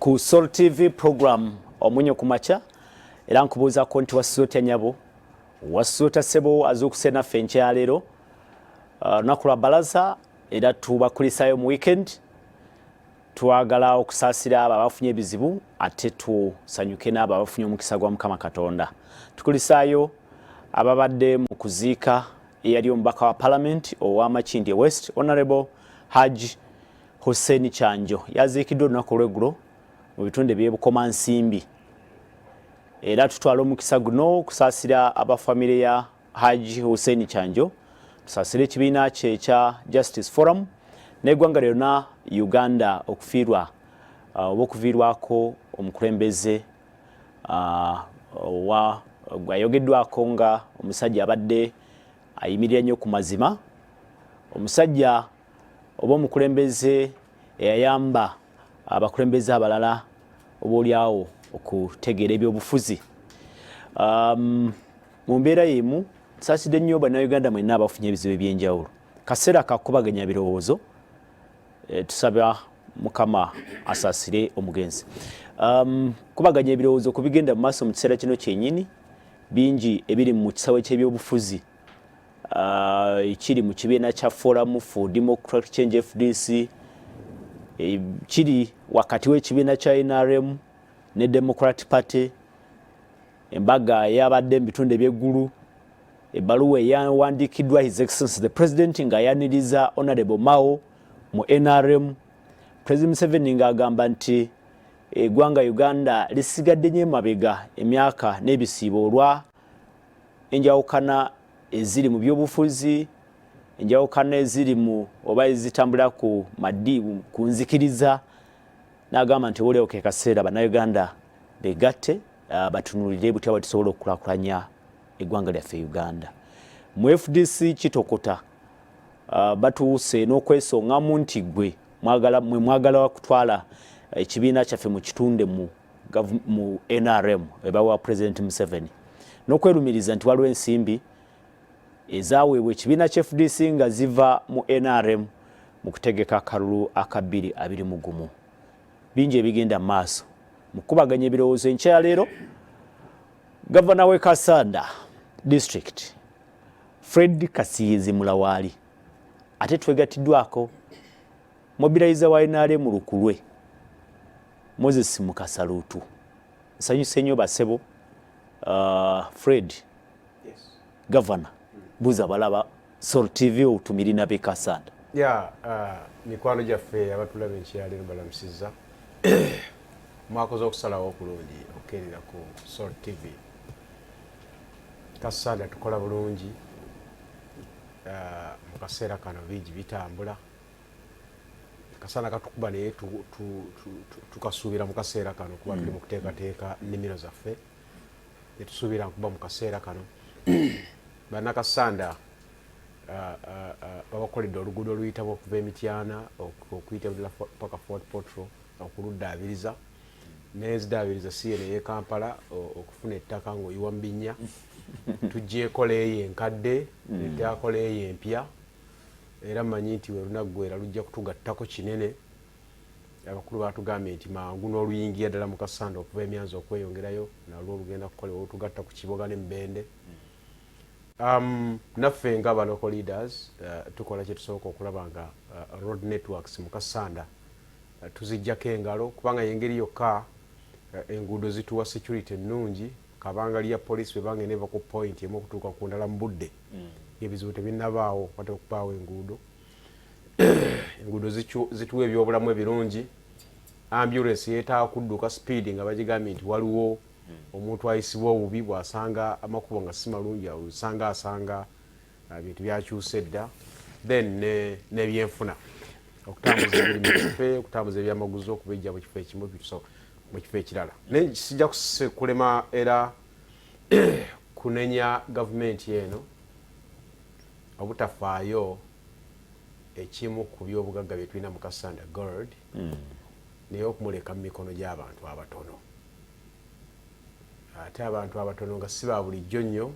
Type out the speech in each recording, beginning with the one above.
ku Soul TV program omunyo kumacha era nkubuuza ko nti wasuuta nyabo wasuuta sebo azukusena fenche ya lero nakula balaza era tubakulisayo mu weekend twagala okusasira abafunye ebizibu ate tusanyuke n'abo abafunye omukisa gwa Mukama Katonda. Tukulisayo ababadde mu kuziika eyali omubaka wa parliament ow'Amakindye West Honorable Haji Hussein Chanjo yaziikiddwa olunaku olw'eggulo mu bitunde by'Ebukoma Nsimbi. Era tutwala omukisa guno okusaasira abafamile ya Haji Hussein Chanjo, tusaasire ekibiina kye ekya Justice Forum n'eggwanga lyonna Uganda okufiirwa okuviirwako omukulembeze ayogeddwako nga omusajja abadde ayimirira nnyo ku mazima, omusajja oba omukulembeze eyayamba abakulembeze abalala oboolyawo okutegeera ebyobufuzi. Mu mbeera y'emu tusaasidde nnyo bannayuganda mwenna abafunye ebizibu eby'enjawulo. Kaseera kakubaganya birowoozo, tusaba Mukama asaasire omugenzi. Kubaganya ebirowoozo kubigenda mu maaso mu kiseera kino kyennyini, bingi ebiri mu kisawe ky'ebyobufuzi kiri mu kibiina kya Forum for Democratic Change FDC, kiri wakati w'ekibiina kya NRM ne Democratic Party, embaga yabadde mu bitunde by'eggulu, ebbaluwa eyawandiikiddwa His Excellency the President ng'ayaniriza Honorable Mao mu NRM, President Museveni ng'agamba nti eggwanga Uganda lisigadde nnyo emabega emyaka n'ebisiibo olwa enjawukana eziri mu byobufuzi, enjawukana eziri mu oba ezitambula ku ku nzikiriza, n'agamba nti olewo ke kaseera bannayuganda begatte batunulire butya batusobola okukulaakulanya eggwanga lyaffe Uganda. Mu FDC kitokota batuuse n'okwesongamu nti gwe mwagala kutwala ekibiina kyaffe mu kitunde mu NRM ebawa President Museveni, n'okwerumiriza nti waliwo ensimbi ezaweebwa ekibiina kya FDC nga ziva mu NRM mu kutegeka akalulu aka 2021. Bingi ebigenda mu maaso mu kubaganya ebirowoozo. Enkya leero Gavana w'e Kasanda District Fred Kasiyizi Mulawaali ate twegattiddwako mobilizer wa NRM Lukulwe Moses Mukasalutu. Nsanyuse nnyo basebo Fred. Yes. Governor buza balaba Soul TV otumirina b'e Kasanda. Mikwano gyaffe abatulaba enkyalero balamusiza mwakoze okusalawo okulungi okerera ku Soul TV. Kasanda tukola bulungi mu kaseera kano bingi bitambula. Kasanda katukuba naye tukasuubira mu kaseera kano kuba tuli mu kuteekateeka nnimiro zaffe netusuubira nkuba mu kaseera kano. Bannakasanda babakoledde oluguudo oluyitaba okuva Emityana okuyita paka Fort Portal okuluddaabiriza nezidaabiriza siyene y'e Kampala okufuna ettaka ng'oyiwa mu binnya tujjeekola eyo enkadde etyakola eyo empya, era mmanyi nti we lunaku gwera lujja kutugattako kinene. Abakulu batugambye nti mangu n'oluyingira ddala mu Kasanda okuva emyanzi okweyongerayo nalwo olugenda kukolebwa olutugatta ku Kiboga ne Mbende. Naffe nga local leaders tukola kye tusooka okulaba nga road networks mu Kasanda tuzijjako engalo kubanga yengeri yokka enguudo zituwa security ennungi. Kabanga lya police bebange neva ku point emu okutuuka ku ndala mu budde ebizibu tebinnabaawo kwate okupaawo enguudo. Enguudo zituwa ebyobulamu ebirungi. Ambulance yeetaaga kudduka speed nga bagigambye nti waliwo omuntu ayisibwa obubi bw'asanga amakubo nga si malungi asanga bintu byakyuse dda. Then n'ebyenfuna okutambuza ebirimu byaffe, okutambuza ebyamaguzi okubijja mu kifo ekimu mu kifo ekirala. Naye kijja kulema era kunenya gavumenti eno obutafaayo ekimu ku byobugagga bye tulina mu Kasanda Gold naye okumuleka mu mikono gy'abantu abatono. Ate abantu abatono nga si ba bulijjo nnyo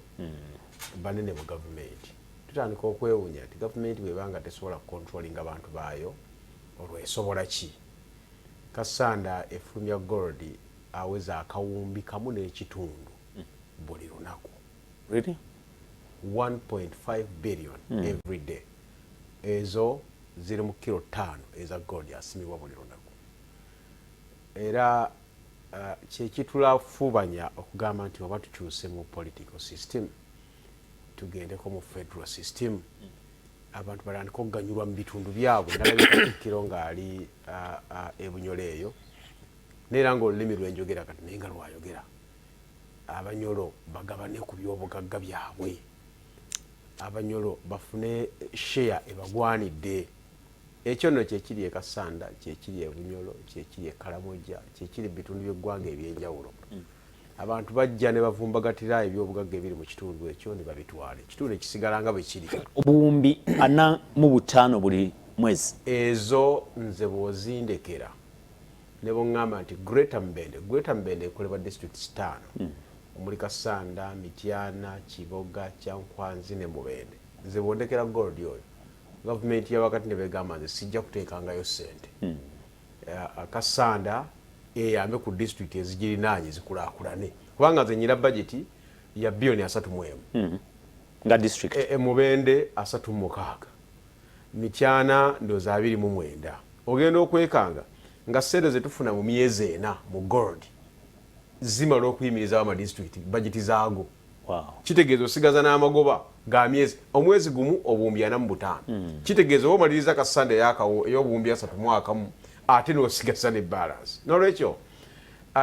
banene mu gavumenti. Tutandika okwewuunya nti gavumenti bw'ebanga tesobola kukontrolinga abantu baayo olwo esobola ki? Kasanda efulumya gold aweza akawumbi kamu n'ekitundu buli lunaku. Really? 1.5 billion every day. Ezo ziri mu kilo 5 eza gold asimibwa buli lunaku. Era kyekitulafubanya okugamba nti oba tukyuse mu political system tugendeko mu federal system abantu balandika okuganyulwa mu bitundu byabwe. Ndabikakikiro ng'ali Ebunyolo eyo neera ng'olulimi lwenjogera kati naye nga lwayogera Abanyolo bagabane ku byobugagga byabwe. Abanyolo bafune share ebagwanidde. Ekyo nno kyekiri e Kasanda, kyekiri e Bunyolo, kyekiri e Kalamoja, kyekiri bitundu by'eggwanga ebyenjawulo. Abantu bajja ne bavumbagatira ebyobugagga ebiri mu kitundu ekyo ne babitwala. Ekitundu ekisigala nga bwe kiri. Obuwumbi 45 buli mwezi. Ezo nze bw'ozindekera ne bongamba nti Greater Mbende ekolebwa districts 5. Omuli Kasanda, Mityana, Kiboga, Kyankwanzi ne Mubende. Nze bwondekera gold oyo. Government ya wakati ne begamba nze sijja kuteekangayo ssente. Kasanda eyambe ku district ezigirinaanye zikulaakulane. Kubanga nze nyina budget ya bilioni 3.1. Nga district. Mubende 36. Mityana ndoza 29. Ogenda okwekanga nga ssente ze tufuna mu myezi 4 mu gold zimala okuyimiriza ama district budget zaago. Wow. Kitegeeza osigaza n'amagoba ga myezi omwezi gumu obuwumbi 45. Kitegeeza omaliriza Kasanda ey'obuwumbi 3 mwaka mu ate n'osigaza ne balance. Nolwekyo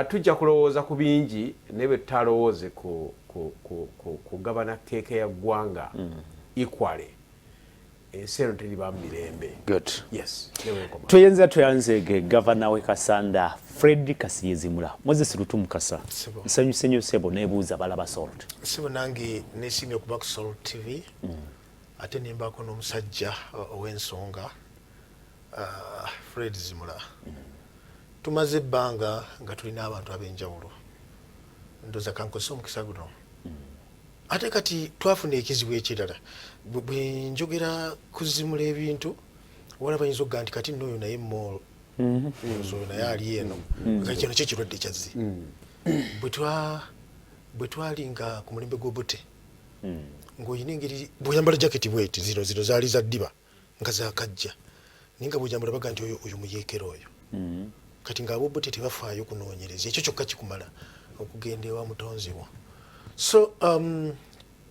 tujja kulowooza ku bingi ne bwe tutalowooze ku gabana keeke ya ggwanga equally. Ensi eno teriba mu mirembe. Good. Yes. Tuyanzege gavana we Kasanda Fred Kasiyezimula. Moses Lutumukasa. Nsanyuse nnyo sebo nebuuza balaba Salt. Sebo nange nesimye okuba ku Salt TV. Ate nimbako n'omusajja ow'ensonga Fred Zimula. Tumaze ebbanga nga tulina abantu ab'enjawulo. Ndoza kankosa omukisa guno. Ate kati twafuna ekizibu ekirala. Bwe njogera kuzimula ebintu wala bayinza okuga nti kati nno oyo naye moolo. Oyo naye ali eno. Kati kino kyo kirwadde kyazzi. Bwe twalinga ku mulembe gw'Obote ng'olina engeri bw'oyambala jaketi bweti zino zaali za ddiba nga zaakajja naye nga bw'oyambala baga nti oyo muyeekera oyo. Kati ng'Obote tebafaayo kunoonyereza ekyo kyokka kikumala okugenda ewa mutonzi wo. So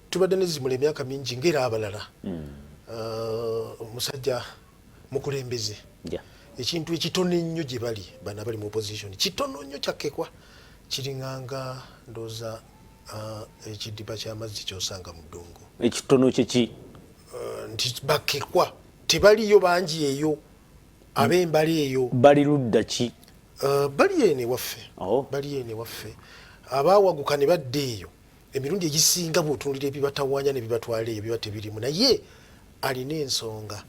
tubadde nezimula emyaka mingi ngera abalala. Omusajja mukulembeze. Ekintu ekitono ennyo gye bali bana bali mu opposition kitono nnyo kyakkekwa kiringanga ndooza ekidiba ky'amazzi ky'osanga mu ddungu. Ekitono kyeki nti bakkekwa tebaliyo bangi eyo ab'embala eyo. Bali ludda ki? Bali ene waffe. Bali ene waffe. Abaawaguka ne badda eyo emirundi egisinga bw'otunuulira ebibatawaanya ne bibatwala eyo biba tebirimu naye alina ensonga.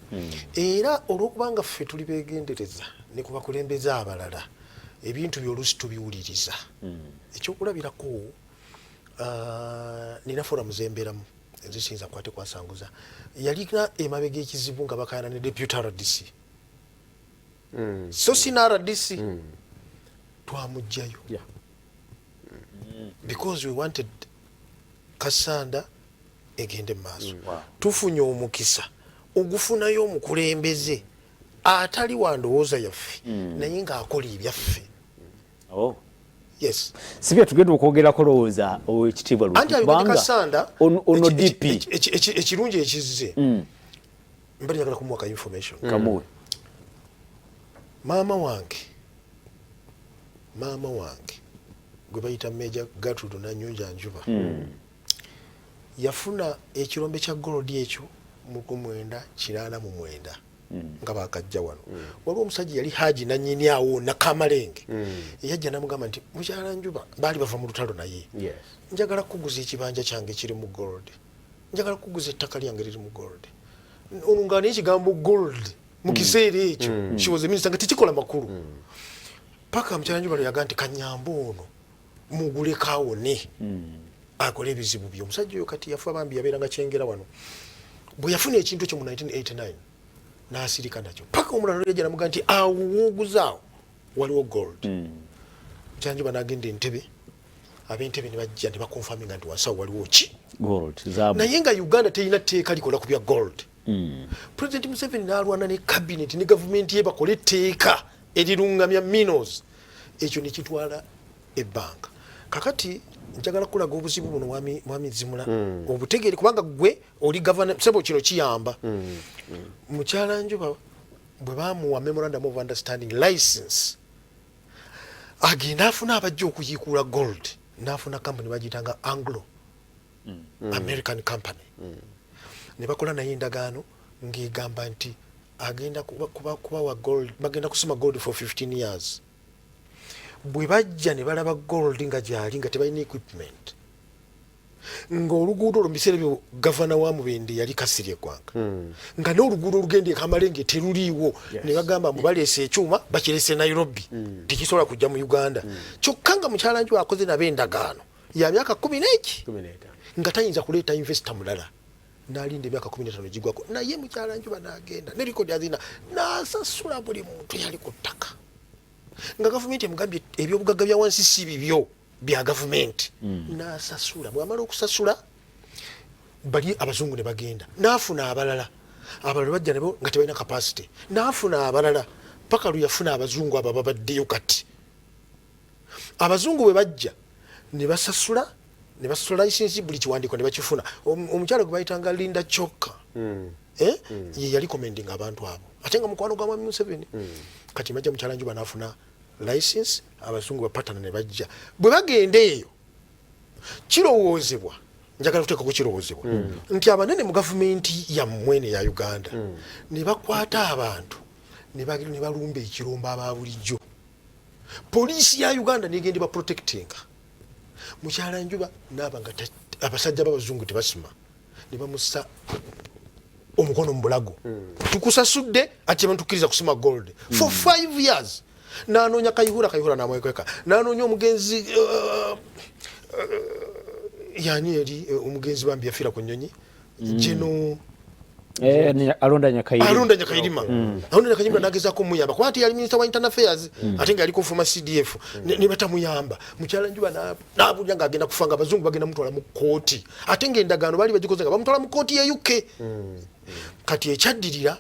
Era olw'okubanga ffe tuli beegendereza ne ku bakulembeze abalala ebintu by'oluusi tubiwuliriza. Ekyokulabirako nina foramu zembeeramu nze siyinza kwate kwasanguza yalina emabega ekizibu nga bakaayana ne deputy RDC. So sina RDC twamugjayo because we wanted Kasanda egende maaso. Tufunye omukisa ogufunayo omukulembeze atali wandowooza yaffe naye ng'akola ebyaffe. Yes. Sibya tugenda okwogerako lowooza ow'ekitiibwa Kasanda ono DP ekirungi ekizze mbali njagala kumuwaka information. Kamuwe. Maama wange gwe bayita Meja Gertrude Nanyunja Njuba yafuna ekirombe kya gold ekyo mu 1989 nga bakajja wano. Waliwo omusajja yali Haji Nanyini awo Nakamalenge yajja namugamba nti mukyala Njuba baali bava mu lutalo naye njagala kuguza ekibanja kyange kiri mu gold, njagala kuguza ettaka lyange liri mu gold. Olungana ekigambo gold mu kiseera ekyo kiwoze minisita nga tekikola makulu paka mukyala Njuba yaga nti Kanyambo ono mugulekawo ne akola ebizibu byo. Omusajja oyo kati yafa bambi yabeeranga kyengera wano. Bwe yafuna ekintu ekyo mu 1989 n'asirika nakyo paka omulala yajja namuga nti awo wooguzaawo waliwo gold Mukyala banagenda Entebbe ab'Entebbe ne bajja ne bakonfaminga nti wansawo waliwo ki gold zaabu naye nga Uganda terina tteeka likola ku bya gold President Museveni n'alwana ne cabinet ne gavumenti ye bakole etteeka erirungamya minerals ekyo ne kitwala ebbanga kakati njagala kulaga obuzibu buno mwami Zimula obutegeere kubanga gwe oli governor sebo kino kiyamba Mukyala Njuba bwe bamuwa memorandum of understanding license agenda afuna abajja okuyikuula gold n'afuna company bagiyitanga Anglo American company ne bakola naye endagaano ng'egamba nti agenda kubawa gold bagenda kusima gold for 15 years bwe bajja ne balaba gold nga gyali nga tebalina equipment ng'oluguudo olwo mu biseera byo gavana wa Mubende yali Kasirye Eggwanga nga n'oluguudo olugenda e Kamalenge teruliiwo ne bagamba mbu baleese ekyuma bakirese Nairobi tekisobola kujja mu Uganda kyokka nga Mukyala Njuba akoze nabo endagaano ya myaka 11 nga tayinza kuleeta investor mulala n'alinda emyaka 15 gigwako naye Mukyala Njuba n'agenda ne likodi azina n'asasula buli muntu yali ku ttaka nga gavumenti emugambye ebyobugagga bya wansi si bibyo bya gavumenti n'asasula bw'amala okusasula bali abazungu ne bagenda n'afuna abalala bajja nabo nga tebalina capacity n'afuna abalala paka luyafuna abazungu abo babaddeyo kati abazungu bwe bajja ne basasula license buli kiwandiiko ne bakifuna omukyala gwe bayitanga Linda Choka ye yali commending abantu abo ate nga mukwano gwa Mwami Museveni kati majja Mukyala Njuba n'afuna license abazungu bapatana ne bajja bwe bagenda eyo kirowoozebwa njagala kuteeka ku kirowoozebwa nti abanene mu gavumenti yammwe ne ya Uganda ne bakwata abantu ne balumba ekirombo aba bulijjo poliisi ya Uganda negenda ba protectinga Mukyala Njuba n'aba nga abasajja b'abazungu tebasima ne bamussa omukono mu bulago tukusasudde ate bantukiriza kusima gold for 5 years n'anoonya kayihura n'amwekweka n'anoonya omugenzi yani eri omugenzi bambi yafiira ku nnyonyi gino Alonda Nyakayirima n'agezaako omuyamba kuba ati yali minisita wa internal affairs ate nga yaliko former CDF ne batamuyamba Mukyala Njuba n'abulya ng'agenda kufa nga abazungu bagenda mutwala mu kooti ate ng'endagaano baali bagikoze nga bamutwala mu kooti ya UK kati ekyaddirira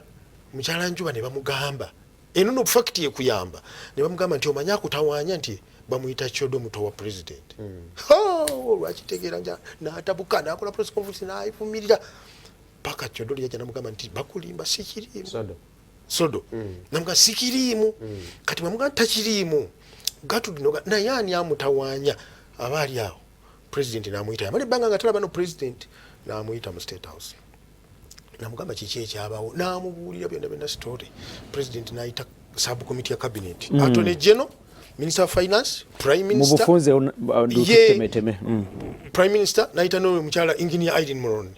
Mukyala Njuba ne bamugamba eno no fact ekuyamba ne bamugamba nti omanya akutawaanya nti bamuyita Kyodo muto wa president lwakitegeera n'atabuka n'akola press conference n'ayivumirira paka Kyodo yajja namugamba nti bakulimba sikiriimu sodo namugamba sikiriimu kati bamugamba takiriimu gatudino naye ani amutawaanya abaali awo president n'amuyita yamala ebbanga nga talaba no president n'amuyita mu State House namugamba kiki ekyabawo n'amubuulira byonna story president n'ayita subcommittee ya cabinet Attorney General Minister of Finance Prime Minister mubufunze Prime Minister n'ayita n'omukyala Engineer Irene Mulroney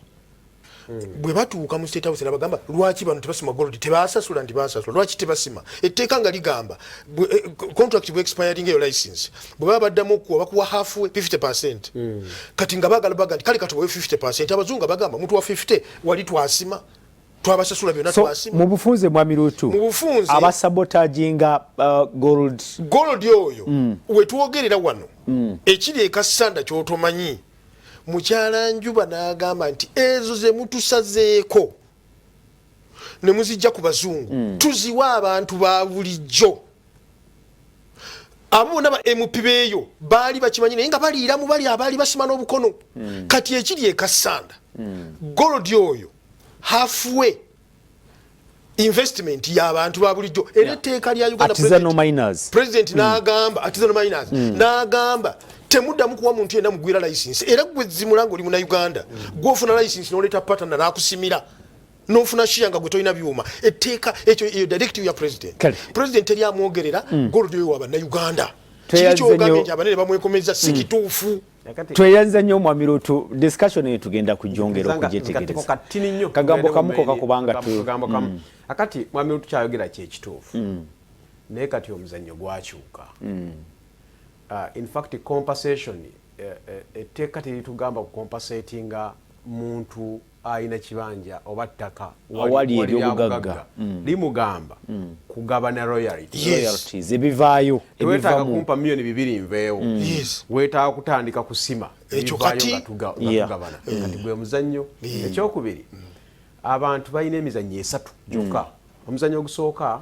bwe batuuka mu State House n'abagamba lwaki bano tebasima gold tebasasula nti basasula lwaki tebasima etteeka nga ligamba contract bwe expiring eyo license bwe baba baddamu okuwa bakuwa halfway 50% kati nga baga nti kale katuwe 50% abazungu bagamba mutu wa 50 wali twasima twabasasula byonna twasima mu bufunze Mwami Ruutu abasabotaginga gold oyo wetwogerera wano ekiri ekasanda kyotomanyi Mukyala Njuba n'agamba nti ezo ze mutusazeeko ne muzijja ku bazungu tuziwa abantu ba bulijjo abo bonna ba MP beeyo baali bakimanyi naye nga baliiramu bali abaali basima n'obukono kati ekiri ekasanda gold oyo halfway investment y'abantu ba bulijjo era etteeka lya Uganda president n'agamba artisanal miners n'agamba temuddamu kuwa muntu yenna mugwira license era gwe Zimula ng'oli muna Uganda gw'ofuna license n'oleeta partner n'akusimira n'ofuna share nga gwe tolina byuma etteeka ekyo eyo directive ya president eri amwogerera gold oyo w'Abana Uganda kikyogambye nti abanene bamwekomeza si kituufu tweyanza nnyo Mwami Ruutu discussion eyo tugenda kujongera okugyetegereza kagambo kamuko kakubanga akati Mwami Ruutu kyayogera kyekituufu naye kati omuzannyo gwakyuka in fact compensation etteeka teritugamba compensatinga muntu ayina kibanja oba ttaka wali ebyobugagga limugamba kugabana royalties ebivaayo wetaaga kumpa milioni 2 nveewo wetaaga kutandika kusima ekyo kati gatugabana kati gwe muzannyo ekyokubiri abantu balina emizannyo 3 gyokka omuzannyo ogusooka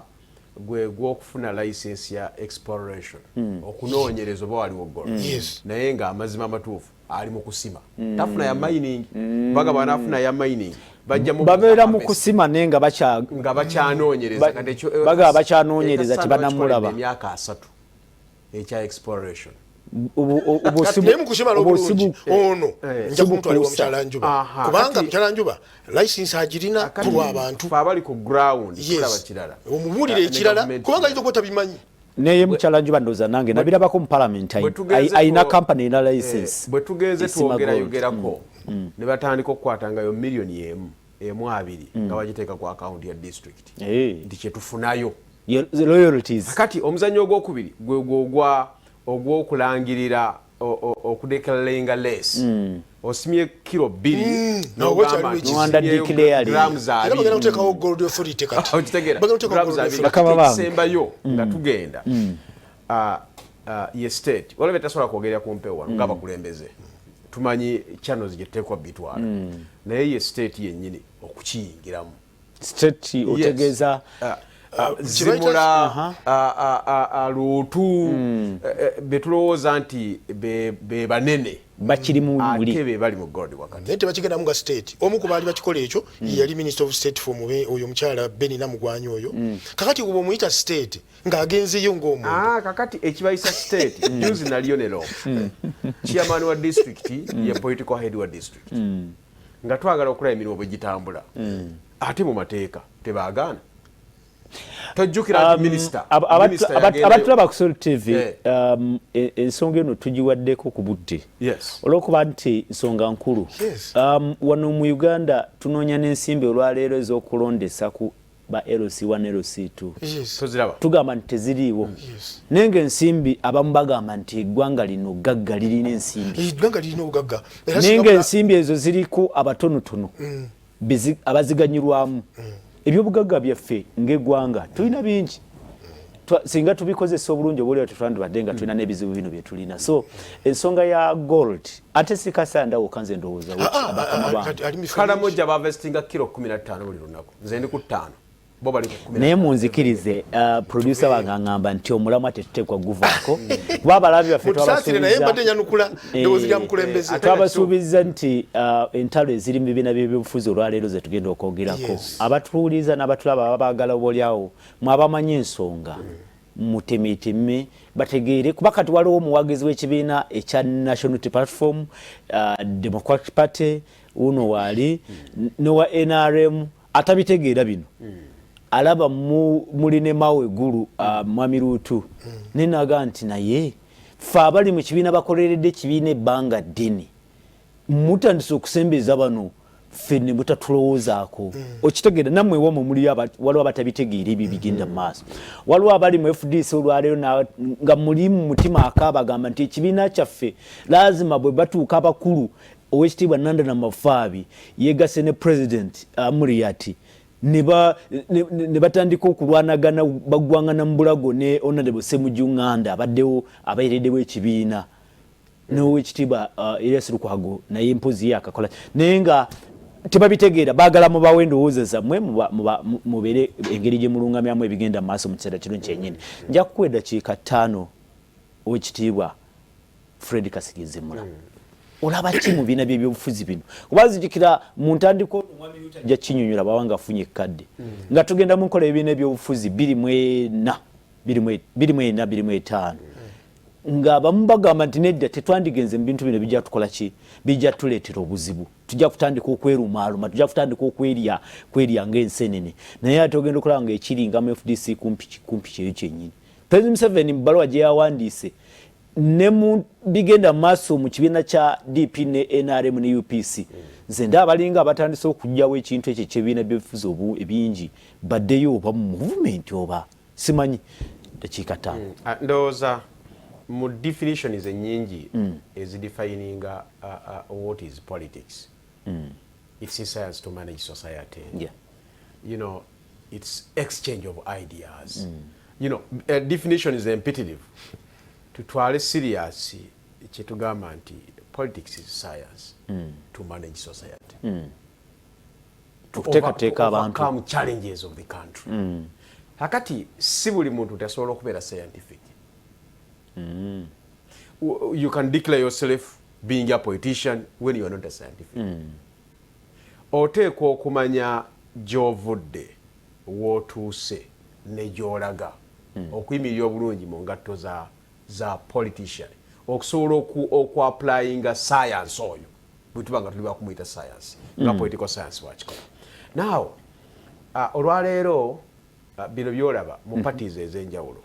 gwe gw'okufuna license ya exploration okunoonyereza oba waliwo gold naye ng'amazima amatuufu ali mu kusima tafuna ya mining bagaba nafuna ya mining babeera mu kusima naye nga bakyanoonyereza bagaba bakyanoonyereza tebanamulaba emyaka 3 ekya exploration obusibu ono nja kumutwala wa Mukyalanjuba kubanga Mukyalanjuba license agirina kulwa abantu abali ku ground kulaba kirala omubulire ekirala kubanga izo kota bimanyi neye Mukyalanjuba ndoza nange nabirabako mu parliament ayina company ina license bwe tugeze twogerako ne batandika okukwatangayo milioni emu abiri nga bagiteeka ku account ya district nti kyetufunayo royalties kati omuzannyo ogwokubiri gwe ogw'okulangirira okudeclaringa less osimye kilo 2 sembayo nga tugenda ye state waliwo tasobola kwogerera ku mpewo wano ng'abakulembeze tumanyi channels gye tuteekwa bitwala naye ye state yennyini okukiyingiramu state otegeeza zimula luutu betulowooza nti be banene bakiri mu muli ate be bali mu gold wakati nete bakigenda mu state omu ku baali bakikola ekyo yali minister of state for oyo omukyala Beni Namugwanyi oyo kakati ubo muyita state ng'agenzeyo ng'omuntu kakati ekibayisa state juzi na Lionel chairman wa district ya political head wa district nga twagala okulaba emirimu bwe gitambula ate mu mateeka tebaagaana minister abatulaba ku Soul TV ensonga eno tugiwaddeko ku budde olw'okuba nti nsonga nkulu wano mu Uganda tunoonya n'ensimbi olwaleero ez'okulondesa ku ba LC1 LC2 tugamba nti teziriiwo naye ng'ensimbi abamu bagamba nti eggwanga lino gagga lirina ensimbi naye ng'ensimbi ezo ziriku abatonotono abaziganyirwamu ebyobugagga byaffe ng'eggwanga tulina bingi singa tubikozesa obulungi obuliwo tetwandibadde nga tulina n'ebizibu bino bye tulina so ensonga ya gold ate sikasandawo kanze ndowooza kalamojja bavestinga kilo 15 buli lunaku nze ndi ku 5 naye munzikirize producer wange aŋŋamba nti omulamwa tetuteekwa guvaako kuba abalabi baffe twabasuubiza nti entalo eziri mu bibiina by'ebyobufuzi olwaleero ze tugenda okwogerako abatuwuliza n'abatulaba ababaagala oboolyawo mwabamanyi ensonga mutemeteme bategeere kuba kati waliwo omuwagizi w'ekibiina ekya National Platform Democratic Party uno waali nowa NRM atabitegeera bino alaba muline mawe gulu mwami Ruutu nenaga nti naye fa abali mu kibiina bakoleredde kibiina ebbanga ddene mutandise okusembeza bano ffe ne mutatulowoozaako okitegeera nammwe wamwe muli waliwo abatabitegeera ebyo bigenda mu maaso waliwo abali mu FDC olwaleero nga muli mu mutima akaabagamba nti ekibiina kyaffe lazima bwe batuuka abakulu owekitiibwa Nandana Mafaabi yeegase ne president Muriati ne batandika okulwanagana baggwangana mu bulago ne Honorable Ssemujjunganda abaddewo abayireddewo ekibiina n'owekitiibwa Elias Lukwago naye empozi ye akakola naye nga tebabitegeera baagala mubawe endowooza zammwe mubeere engeri gye mulungamyamu ebigenda mu maaso mu kiseera kino kyennyini nja kukuwa eddakiika 5 owekitiibwa Fred Kasigizimula olaba ki mu biina by'ebyobufuzi bino kuba zijjukira mu ntandikwa omwami Yuta ajja kinyonyola bawanga afunye ekkadde nga tugenda mu nkola ebibiina by'obufuzi 24-25 nga abamu bagamba nti nedda tetwandigenze mu bintu bino bijja tukola ki bijja tuleetera obuzibu tujja kutandika okwerumaaluma tujja kutandika kwerya ng'ensenene naye ate ogenda okulaba nga ekiringa mu FDC kumpi kyeyo kyennyini President Museveni mu bbaluwa gye yawandiise ne mu bigenda maaso mu kibiina kya DP ne NRM ne UPC nze ndaba balinga abatandise okujjawo ekintu ekyo eky'ebibiina by'ebifuzi ebingi baddeyo oba mu movement oba simanyi dakiika 5 ndowooza mu definitions ennyingi ezidefininga what is politics It's in science to manage society. Yeah. You know, it's exchange of ideas. You know, a definition is imperative. Tutwale serious kyetugamba nti politics is science to manage society. To overcome challenges of the country. Hakati si buli muntu tasobola okubeera scientific. You can declare yourself being a politician when you are not a scientific. Oteekwa okumanya gy'ovudde, w'otuuse ne gy'olaga okuyimirira obulungi mu ngatto za politician okusobola okwapplyinga science oyo bwetuba nga tuli bakumuyita science nga political science wakikola. Now olwaleero bino byolaba mu parties ez'enjawulo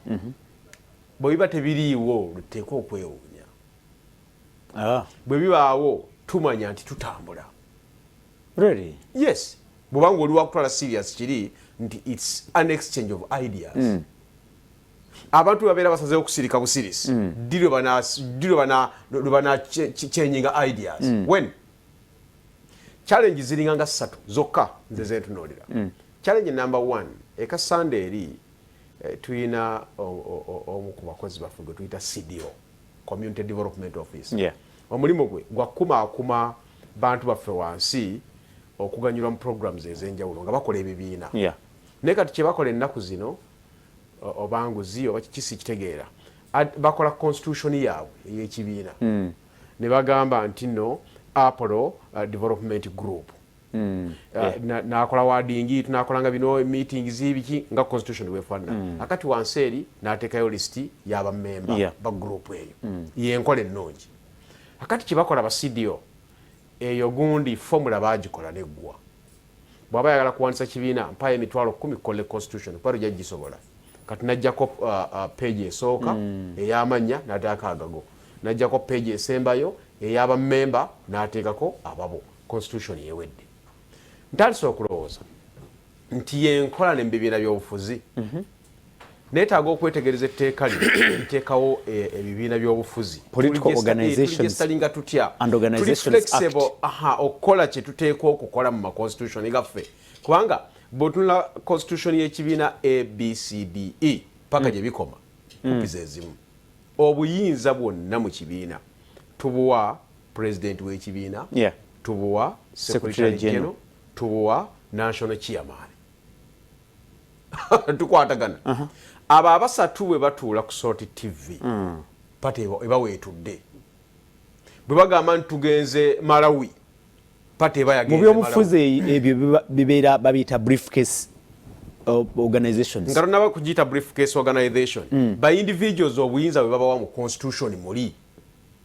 bwe biba tebiriiwo luteekwa okwewuunya. Bwe bibaawo tumanya nti tutambula. Really? Yes. Bw'obanga oli wakutwala serious kiri nti it's an exchange of ideas. Abantu babeera basazeewo okusirika busirisi ddi lwe banachanging ideas. When challenge ziringa nga 3 zokka nze zentunuulira. Challenge number 1 eka Sunday eri tuyina omu ku bakozi baffe gwe tuyita CDO, Community Development Office. Omulimu gwe gwakumaakuma bantu baffe wansi okuganyulwa mu programs ez'enjawulo nga bakola ebibiina. Naye kati kye bakola ennaku zino obanguzi oba kiki kitegeera bakola constitution yaabwe ey'ekibiina ne bagamba nti no Apollo Development Group nakola warding tunakolanga bino meetings ibiki nga constitution wefaanana. Akati wansi eri n'ateekayo list y'abamemba ba group eyo yenkola ennungi. Akati kye bakola ba CDO eyo gundi formula bagikola neggwa. Bw'aba yagala kuwandiisa kibiina mpayo emitwalo 10 kole constitution paro jagisobola. Kati najjako page esooka ey'amanya n'ateekako agago, najjako page esembayo ey'abamemba n'ateekako ababo. Constitution yewedde. Ntandise okulowooza nti yenkola n'ebibiina by'obufuzi neetaaga okwetegereza etteeka lino nteekawo ebibiina by'obufuzi Political Organizations and Organizations Act. Okukola kye tuteekwa okukola mu ma-constitution gaffe kubanga bw'otunula constitution y'ekibiina ABCDE paka gye bikoma kupiza ezimu obuyinza bwonna mu kibiina tubuwa president w'ekibiina, tubuwa secretary general, tubuwa national chairman. Tukwatagana abo abasatu bwe batuula ku Sort TV pate eba weetudde bwe bagamba nti tugenze Malawi pate eba yagenze Malawi. Mu byobufuzi ebyo bibeera babiyita briefcase organizations. Nga tonaba kugiyita briefcase organization by individuals obuyinza bwe babawa mu constitution muli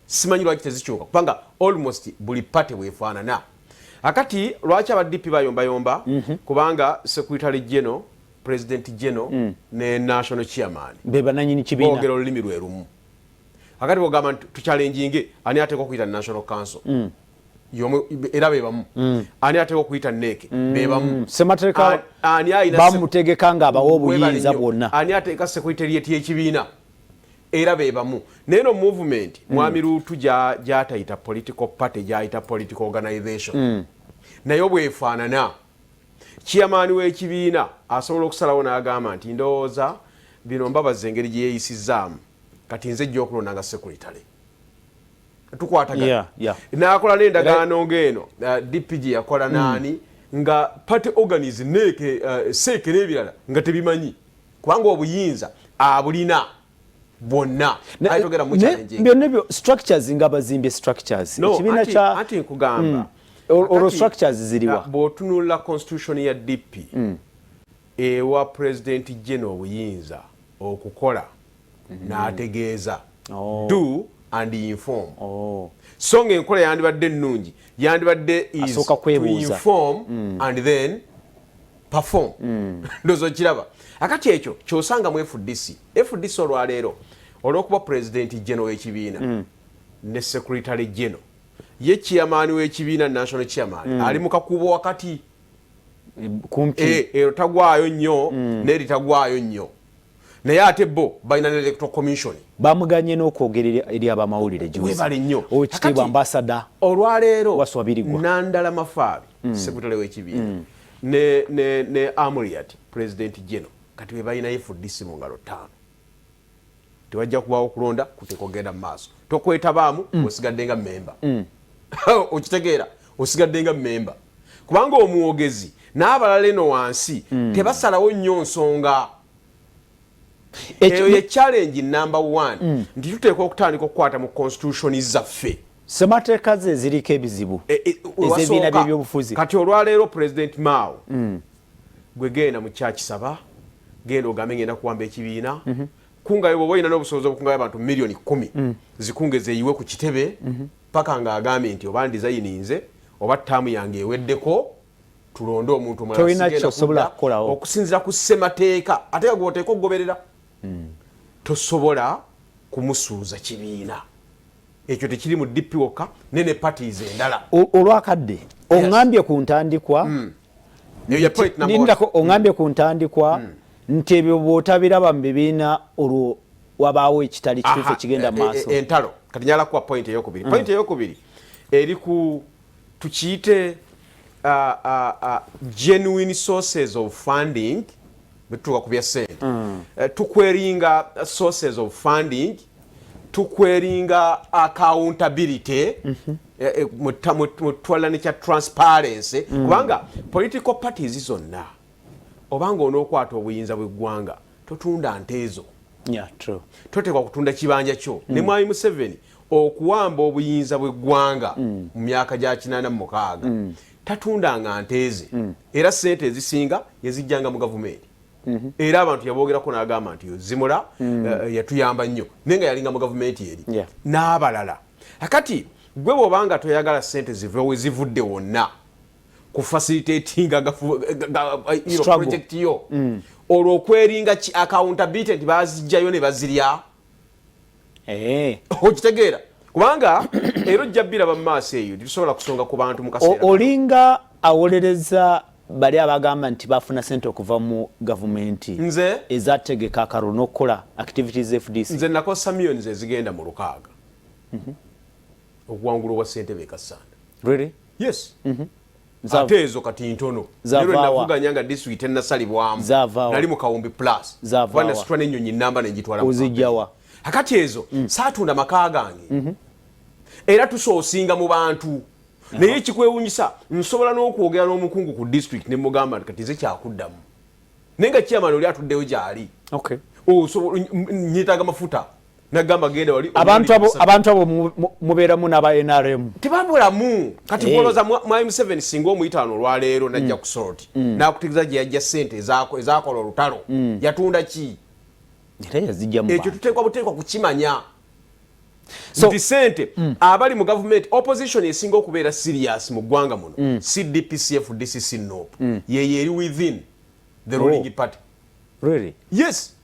simanyi lwaki tezikyuka kubanga almost buli pate bwefaanana. Akati lwaki abaddipi bayombayomba kubanga secretary general, president general ne national chairman beba nanyini kibiina boogera olulimi lwe lumu. Akati bwogamba nti tuchallenginge ani ateekwa okuyita national council era bebamu ani ateekwa okuyita NEC bebamu sematereka bamutegeka nga abawa obuyinza bwonna ani ateeka secretariat y'ekibiina era bebamu. Neno movement mwami Ruutu gyatayita political party gyayita political organization naye bwefaanana. Chairman w'ekibiina asobola okusalawo n'agamba nti ndowooza bino mbabaza engeri gye yeeyisizaamu kati nze jja okulonda nga secretary. Tukwatagana n'akola n'endagaano ng'eno DPG yakola naani nga party organize NEC seeke n'ebirala nga tebimanyi kubanga obuyinza abulina bonna. Byonna ebyo structures nga bazimbye structures ekibiina kya ati nkugamba or structures ziriwa bw'otunula constitution ya DP ewa president general obuyinza okukola n'ategeeza do and inform. So ng'enkola yandibadde ennungi yandibadde is to inform and then perform. Ndozo kiraba akati ekyo kyosanga mu FDC olwaleero olw'okuba president general w'ekibiina ne secretary general ye chairman w'ekibiina national chairman ali mu kakubo wakati kumpi tagwayo nnyo n'eri tagwayo nnyo. naye ate bo balina electoral commission bamuganye n'okwogerera eri abamawulire webale nnyo owekitiibwa ambasada olwaleero waswabirigwa Nandala Mafaabi sekretary w'ekibiina ne Amuriat president general kati webalina FDC mu ngalo 5 tewajja kubawo kulonda kutekogenda mu maaso tokwetabaamu osigadde nga memba okitegeera osigadde nga memba kubanga omuwogezi n'abalala eno wansi tebasalawo nnyo nsonga eyo ye challenge number 1 nti tuteeka okutandika okukwata mu constitution zaffe semateeka ze ziriko ebizibu ez'ebibiina by'ebyobufuzi kati olwaleero president Mao gwe genda mu kyakisaba genda ogambe ngenda kuwamba ekibiina kungayo bwoba olina n'obusobozi obukungayo abantu miliyoni 10 zikungeze eyiwe ku kitebe paka ng'agambye nti oba ndizayininze oba ttaamu yange eweddeko tulonde omuntu omulala okusinzira ku ssemateeka ate nga gw'oteeka okugoberera tosobola kumusuuza kibiina ekyo tekiri mu DP wokka ne parties endala olwakadde oŋŋambye ku ntandikwa oŋŋambye ku ntandikwa nti ebyo bw'otabiraba mu bibiina olwo wabaawo ekitali kituufu ekigenda mu maaso entalo kati nyala kuwa point eyokubiri point eyokubiri eri ku tukiyite genuine sources of funding bituuka ku bya ssente tukweringa sources of funding tukweringa accountability mutwalane kya transparency kubanga political parties zonna obanga onookwata obuyinza bw'eggwanga totunda nteezo toteekwa kutunda kibanja kyo ne Mwami Museveni okuwamba obuyinza bw'eggwanga mu myaka gya 86 tatundanga nteeze era ssente ezisinga yazijjanga mu gavumenti era abantu yaboogerako n'agamba nti zimula yatuyamba nnyo naye nga yalinga mu gavumenti eri n'abalala akati gwe bw'obanga toyagala ssente zivewe zivudde wonna ku facilitatinga project yo olwo okweringa accountability nti bazijjayo ne bazirya okitegeera kubanga era ojja biraba mu maaso eyo tusobola kusonga ku bantu mu kaseera olinga awolereza bali abagamba nti bafuna sente okuva mu gavumenti nze ezategeka akaro n'okukola activities FDC nze nakosa millions ezigenda mu 6 okuwangula obwa ssente bekasanda really yes ate ezo kati ntono lero navuganya nga district enasalibwamu nali mu Kawumbi plus bwana sitwa n'ennyonyi namba n'engitwala ozijjawa akati ezo saatunda maka gange era tusoosinga mu bantu naye kikwewunyisa nsobola n'okwogera n'omukungu ku district ne mugamba kati nze kyakuddamu naye nga chairman oli atuddeyo gy'ali nyetaaga mafuta nagamba genda wali abantu abo mubeeramu n'aba NRM tebabulamu kati bwoloza Mwami Museveni singa omuyitaano olwaleero najja ku soroti n'akutegeeza gye yajja ssente ezaakola olutalo yatunda ki era yazijjamu ekyo tuteekwa kukimanya nti ssente abali mu gavumenti opposition esinga okubeera serious mu ggwanga muno CDP FDC NOP yeyo eri within the ruling party really yes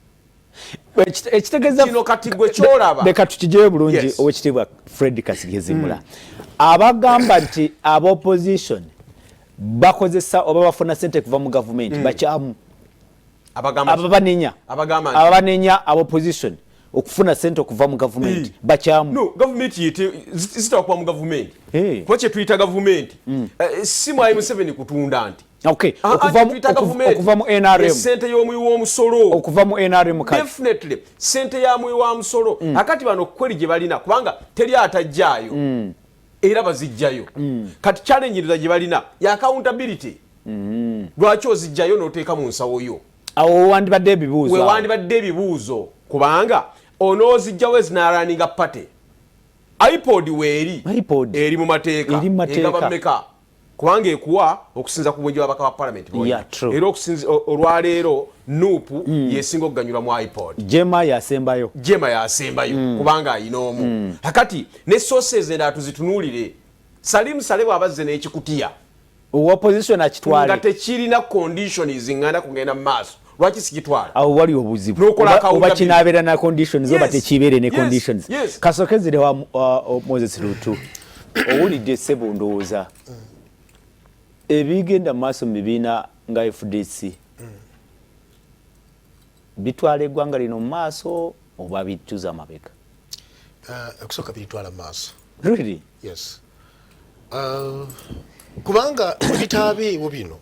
ekitegeeza kino kati gwe kyolaba leka tukijeyo bulungi owekitiibwa Fred Kasigezimula abagamba nti aba opposition bakozesa oba bafuna ssente kuva mu gavumenti bakyamu ababanenya aba opposition okufuna ssente okuva mu gavumenti bakyamu no gavumenti zitaba kuba mu gavumenti kuba kye tuyita gavumenti si Mwami Museveni kutunda nti okuva mu NRM sente y'omuwi w'omusolo okuva mu NRM kati definitely sente ya muwi wa musolo akati bano kweri gye balina kubanga teri atajjaayo era bazijjayo kati challenge gye balina ya accountability lwaki ozijjayo n'oteeka mu nsawo yo awo wandibadde ebibuuzo kubanga onoozijjawo ezinaraninga pate iPod weeri eri mu mateeka egaba meka kubanga ekuwa okusinza ku bwenji bw'abaka ba parliament era okusinza olwaleero nuupu yesinga okuganyulwa mu iPod jema yasembayo kubanga ayina omu akati ne sources endala tuzitunuulire Salim Saleh abazze n'ekikutiya opposition akitwale nga tekirina conditions nganda kugenda mu maaso lwaki sikitwala awo wali obuzibu oba kinabeera na conditions oba tekibeere ne conditions kasokezere wa Moses Rutu owulidde ssebo ndowooza ebigenda mu maaso mu bibiina nga FDC bitwala eggwanga lino mu maaso oba bituza amabega? Okusooka bitwala mu maaso. Really? Yes. Kubanga ebitaabeewo bino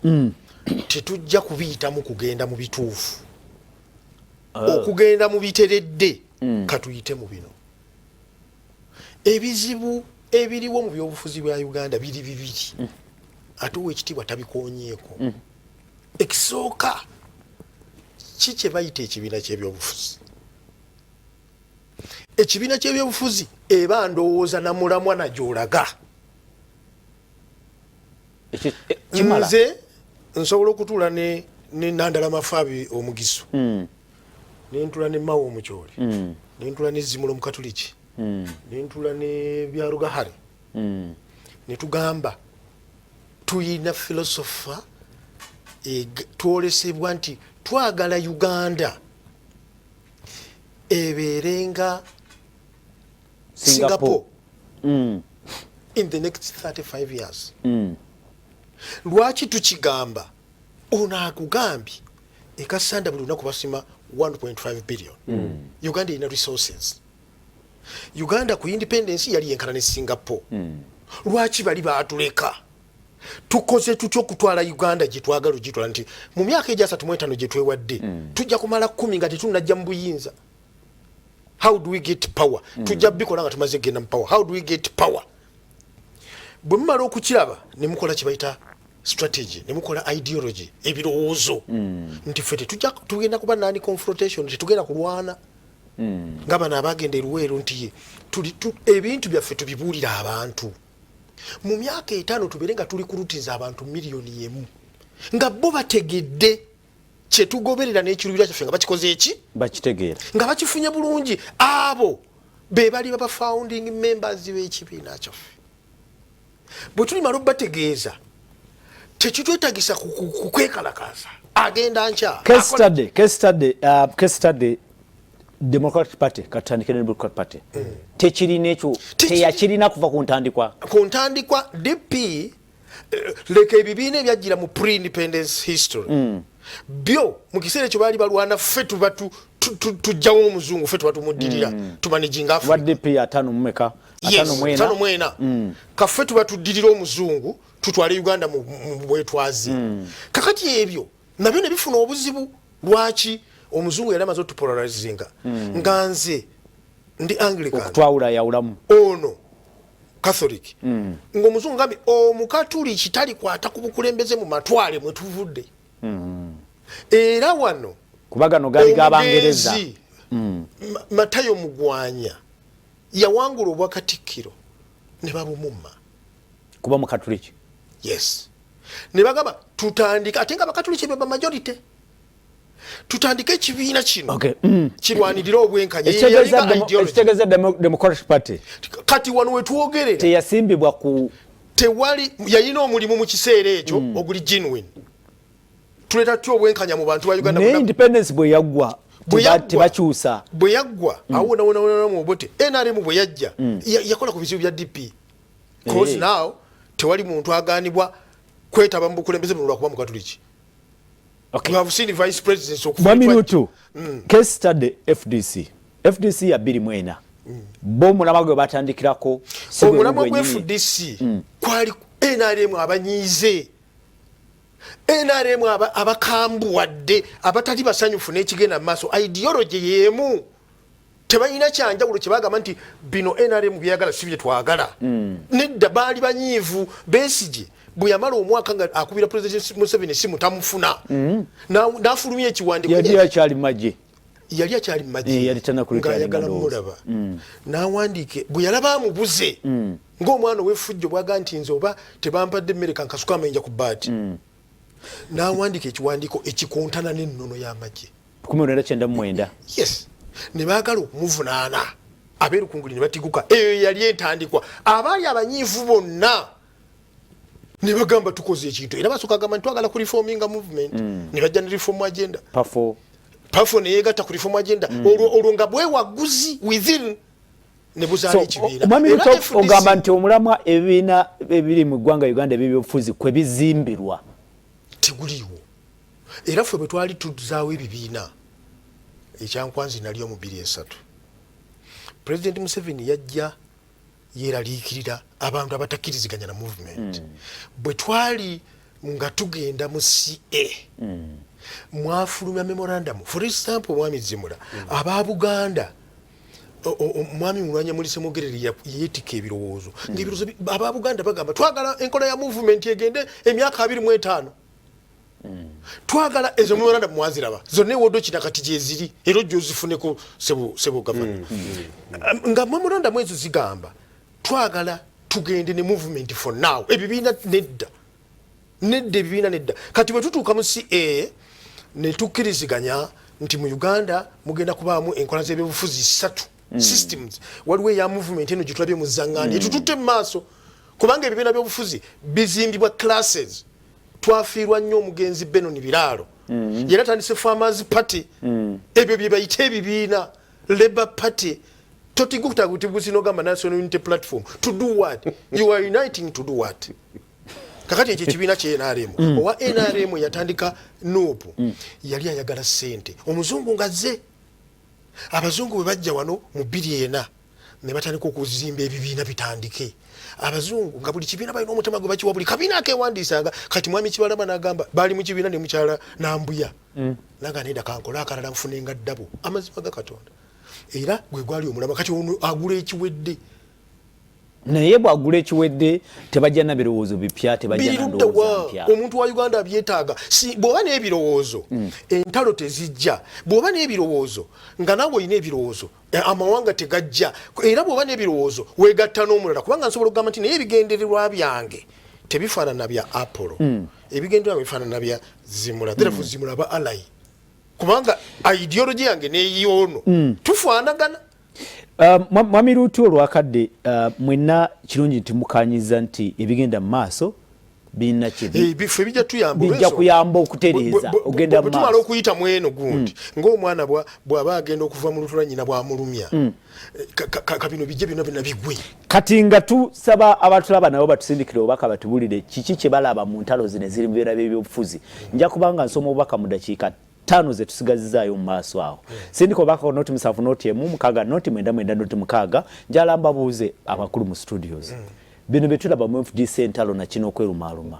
tetujja kubiyitamu kugenda mu bituufu. Okugenda mu biteredde katuyite mu bino. Ebizibu ebiriwo mu byobufuzi bwa Uganda biri bibiri. Ate ow'ekitiibwa tabikoonyeeko. Ekisooka kye bayita ekibiina ky'ebyobufuzi. Ekibiina ky'ebyobufuzi eba ndowooza na mulamwa na gy'olaga. Nze nsobola okutuula ne Nandala Mafaabi Omugisu, ne ntuula ne Mawo Omukyoli, ne ntuula ne Zimulo Omukatuliki, ne ntuula ne Byarugahare, ne tugamba tuyina filosofa twolesebwa nti twagala Uganda ebeerenga Singapore in the next 35 years. Lwaki tukigamba? Ono akugambye ekasanda buli lunaku basima 1.5 billion. Uganda ina resources. Uganda ku independence yali yenkana ne Singapore. Lwaki bali baatuleka? Tukoze tutyo kutwala Uganda gye twagala ogitwala nti mu myaka ejja 35 gye twewadde tujja kumala 10 nga tetunajja mu buyinza. How do we get power? Tujja bikola nga tumaze genda mu power. How do we get power? Bwe mumala okukiraba ne mukola kye bayita strategy, ne mukola ideology, ebirowoozo nti ffe tugenda kuba nani confrontation, tetugenda kulwana nga bano abagenda eruweero nti ebintu byaffe tubibuulira abantu. Mu myaka 5 tubeere nga tuli kurutiza abantu miliyoni 1 nga bo bategedde kye tugoberera n'ekiruubirira kyaffe nga bakikoze eki bakitegeera nga bakifunye bulungi. Abo be bali baba founding members b'ekibiina kyaffe. Bwe tulimala okubategeeza tekitwetagisa kukwekalakaasa agenda nkya. Case study Democratic Party katandika ne Democratic Party tekirina ekyo teyakirina kuva ku ntandikwa DP leka ebibiina ebyajjira mu pre-independence history byo mu kiseera ekyo baali balwana ffe tuba tujjawo omuzungu ffe tuba tumuddirira tumanijinga Africa. DP 5 kaffe tuba tuddirira omuzungu tutwale Uganda mu bwetwazi. Kakati ebyo nabyo ne bifuna obuzibu. Lwaki? Omuzungu yali amaze otupolarizinga nga nze ndi Anglican okutwawula yawulamu ono Catholic ng'omuzungu ngambi Omukatuliki talikwata ku bukulembeze mu matwale mwe tuvudde. Era wano kubagano gali g'Abangereza Matayo Mugwanya yawangula obwakatikkiro ne babumumma kuba Mukatuliki. Yes. Ne bagamba tutandika ate nga Bakatuliki be ba majority. Tutandika ekibiina kino kirwanirira obwenkanya. Ekitegeza Democratic Party kati wano wetwogerera teyasimbibwa ku tewali yalina omulimu mu kiseera ekyo oguli genuine. Tuleta tutya obwenkanya mu bantu ba Uganda. Ne independence bwe yaggwa tebakyusa. Bwe yaggwa awo nawona mu bote NRM bwe yajja yakola ku bizibu bya DP. Cause now tewali muntu aganibwa kwetaba mu bukulembeze buno lwakuba Mukatuliki. Okay. You have seen the vice president so 1 minute. Case study FDC ya 24 bo mulama gwe batandikirako omulama gwe FDC kwali NRM abanyize NRM abakambuwadde abatali basanyufu n'ekigenda maaso ideology yemu tebalina kyanjawulo kye bagamba nti bino NRM byagala si bye twagala nedda baali banyiivu. Besigye bwe yamala omwaka nga akubira President Museveni simu tamufuna n'afulumya ekiwandiiko yali akyali maje yali ng'ayagala mulaba n'awandiike bwe yalaba amubuze ng'omwana ow'effujjo bwaga nti nze oba tebampadde emmere kankasuka amenja ku bbaati n'awandiika ekiwandiiko ekikontana n'ennono y'amagye 1999. Yes. Ne baagala okumuvunaana abeerukunguli ne batiguka. Eyo yali entandikwa. Abaali abanyiivu bonna ne bagamba tukoze ekintu era basooka agamba nti twagala ku reforminga movement ne bajja ne reform agenda. Pafo ne yeegatta ku reform agenda olwo nga bwewagguzi within ne buzaala ekibiina. Omwami ogamba nti omulamwa ebibiina ebiri mu ggwanga Uganda ebyobufuzi kwe bizimbirwa teguliiwo. Era ffe bwe twali tuzaawo ebibiina ekyankwanzi nalyo mu 2003 President Museveni yajja yeraliikirira abantu abatakkiriziganya na movement bwe twali nga tugenda mu CA mwafulumya memorandum for example mwami Zimula aba Buganda mwami mulwanya mulise mugereri yetika ebirowoozo ng'ebirowoozo aba Buganda bagamba twagala enkola ya movement egende emyaka 25 twagala ezo memorandum mwaziraba zonna ewodo kinakati gye ziri era ojja ozifuneko sebo gavana nga memorandum ezo zigamba twagala tugende ne movement for now ebibiina nedda ebibiina nedda kati bwe tutuuka mu CA ne tukkiriziganya nti mu Uganda mugenda kubaamu enkola z'ebyobufuzi 3 systems waliwo ya movement eno gitulabye mu Zangandi tututte mu maaso kubanga ebibiina by'obufuzi bizimbibwa classes twafiirwa nnyo omugenzi Benon Biraalo yera tandise Farmers Party ebyo bye bayite ebibiina Labour Party totigutagutibusino National Unity Platform to do what? You are uniting to do what? Kakati ekyo kibiina kye NRM owa NRM yatandika nopu yali ayagala ssente omuzungu ngazze abazungu bwe bajja wano mu 2004 ne batandika okuzimba ebibiina bitandike abazungu nga buli kibiina balina omutima gwe bakiwa buli kabiina akewandiisanga kati mwami Kibalama n'agamba bali mu kibiina ne mukyala Nambuya naga nenda kankola akalala nfunenga ddabo amazima ga Katonda era gwe gwali omulama kati ono agula ekiwedde naye bwagula ekiwedde tebajja na birowoozo bipya tebajja na ndowooza mpya omuntu wa Uganda abyetaaga bw'oba n'ebirowoozo entalo tezijja bw'oba n'ebirowoozo nga naawe olina ebirowoozo amawanga tegajja era bw'oba n'ebirowoozo weegatta n'omulala kubanga nsobola okugamba nti naye ebigendererwa byange tebifaanana bya Apollo ebigendererwa bifaanana bya Zimula therefore Zimula ba alai kubanga ideology yange n'eyoono tufaanagana mwami Ruutu olwakadde mwenna kirungi nti mukanyiza nti ebigenda mu maaso birina bife bijja tuyamba bijja kuyamba okutereeza ogenda mu maaso tumala okuyita mweno gundi ng'omwana bw'aba agenda okuva mu lutula nnyina bw'amulumya kabino bijje byonna bigwe kati nga tusaba abatulaba nabo batusindikire obubaka batubulire kiki kye balaba mu ntalo zino eziri mu bibeera by'ebyobufuzi nja kubanga nsoma obubaka mu dakiika 5 ze tusigazizaayo mu maaso awo sindika obubaka noti 7 noti 1 6 noti 9 noti 6 njala mbabuuze abakulu mu studios bino bye tulaba mu FDC Entalo na kino okwerumaaluma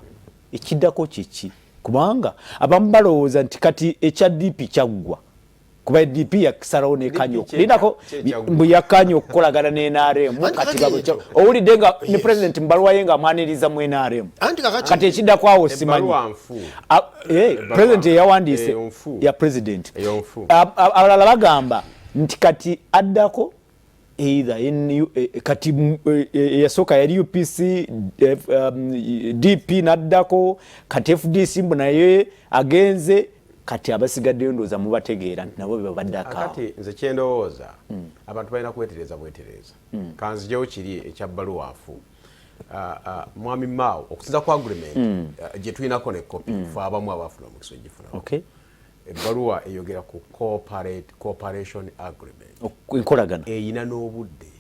ekiddako kiki kubanga abamu balowooza nti kati ekya DP kyaggwa kuba DP yakisalawo n'ekanyo lindako mbu yakkanyo okukolagana ne NRM kati gabo owulidde nga ne president mbaluwa ye nga amwaniriza mu NRM kati ekiddako awo simanyi president yawandiise ya president abalala bagamba nti kati addako either kati yasooka yali UPC DP naddako kati FDC mbu naye agenze kati abasigaddeyo ndowooza mubategeera nti nabo bebabaddako kati nze kyendowooza abantu balina kwetereza bwetereza kanzijewo kiri ekyabbaluwanfu mwami Mao okusinza ku agreement gye tulinako ne kopi fe abamu abaafuna omukisa ogifuna ebbaluwa eyogera ku cooperation agreement enkolagana eyina n'obudde